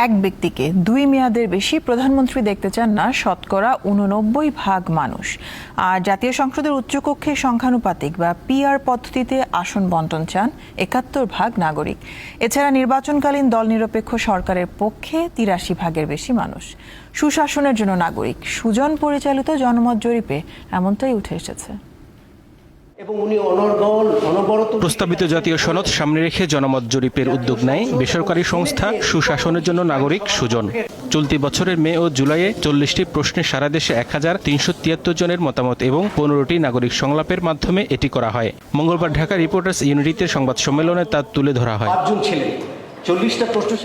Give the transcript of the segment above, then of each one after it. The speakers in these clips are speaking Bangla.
এক ব্যক্তিকে 2 মেয়াদের বেশি প্রধানমন্ত্রী দেখতে চান না 89% মানুষ। আর জাতীয় সংসদের উচ্চকক্ষে সংখ্যানুপাতিক বা পিআর পদ্ধতিতে আসন বণ্টন চান 71% নাগরিক। এছাড়া নির্বাচনকালীন দল নিরপেক্ষ সরকারের পক্ষে 83% বেশি মানুষ। সুশাসনের জন্য নাগরিক সুজন পরিচালিত জনমত জরিপে এমনটাই উঠে এসেছে। প্রস্তাবিত জাতীয় সনদ সামনে রেখে জনমত জরিপের উদ্যোগ নেয় বেসরকারি সংস্থা সুশাসনের জন্য নাগরিক সুজন। চলতি বছরের মে ও জুলাইয়ে 40টি প্রশ্নে সারা দেশে 1373 জনের মতামত এবং 15টি নাগরিক সংলাপের মাধ্যমে এটি করা হয়। মঙ্গলবার ঢাকা রিপোর্টার্স ইউনিটিতে সংবাদ সম্মেলনে তা তুলে ধরা হয়।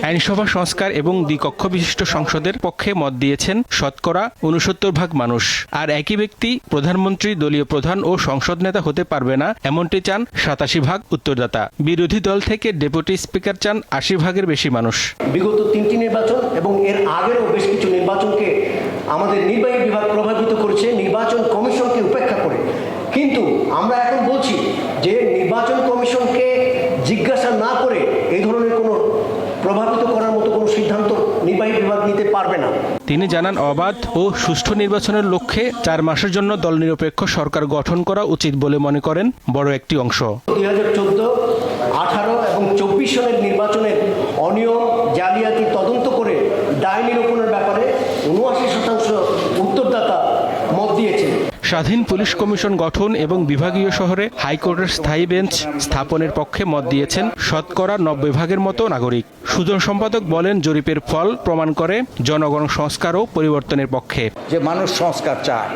আইনসভা সংস্কার এবং দ্বিকক্ষ বিশিষ্ট সংসদের পক্ষে মত দিয়েছেন 69% মানুষ। আর একই ব্যক্তি প্রধানমন্ত্রী, দলীয় প্রধান ও সংসদ নেতা হতে পারবে না এমনটি চান 87% উত্তরদাতা। বিরোধী দল থেকে ডেপুটি স্পিকার চান 80%-এর বেশি মানুষ। বিগত 3টি নির্বাচন এবং এর আগেরও বেশ কিছু নির্বাচনকে আমাদের নির্বাহী বিভাগ প্রভাবিত করেছে নির্বাচন কমিশনকে উপেক্ষা করে। কিন্তু আমরা এখন বলছি যে নির্বাচন কমিশনকে জিজ্ঞাসা না করে এই ধরনের কোনো প্রভাবিত করার মতো কোনো সিদ্ধান্ত নির্বাহী বিভাগ নিতে পারবে না। তিনি জানান, অবাধ ও সুষ্ঠু নির্বাচনের লক্ষ্যে 4 মাসের জন্য দল নিরপেক্ষ সরকার গঠন করা উচিত বলে মনে করেন বড় একটি অংশ। 2014, 18 এবং 24 সনের নির্বাচনের অনিয়ম, জালিয়াতি তদন্ত করে দায় নিরূপণের ব্যাপারে 79% উত্তরদাতা মত দিয়েছেন। স্বাধীন পুলিশ কমিশন গঠন এবং বিভাগীয় শহরে হাইকোর্টের স্থায়ী বেঞ্চ স্থাপনের পক্ষে মত দিয়েছেন 90% মতো নাগরিক। সুজন সম্পাদক বলেন, জরিপের ফল প্রমাণ করে জনগণ সংস্কার ও পরিবর্তনের পক্ষে। যে মানুষ সংস্কার চায়,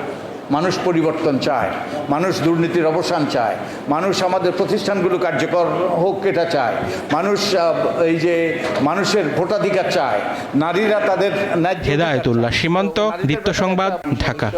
মানুষ পরিবর্তন চায়, মানুষ দুর্নীতির অবসান চায়, মানুষ আমাদের প্রতিষ্ঠানগুলো কার্যকর হোক এটা চায়, মানুষ এই যে মানুষের ভোটাধিকার চায়, নারীরা তাদের হেদায়েতুল্লাহ সীমান্ত, দীপ্ত সংবাদ, ঢাকা।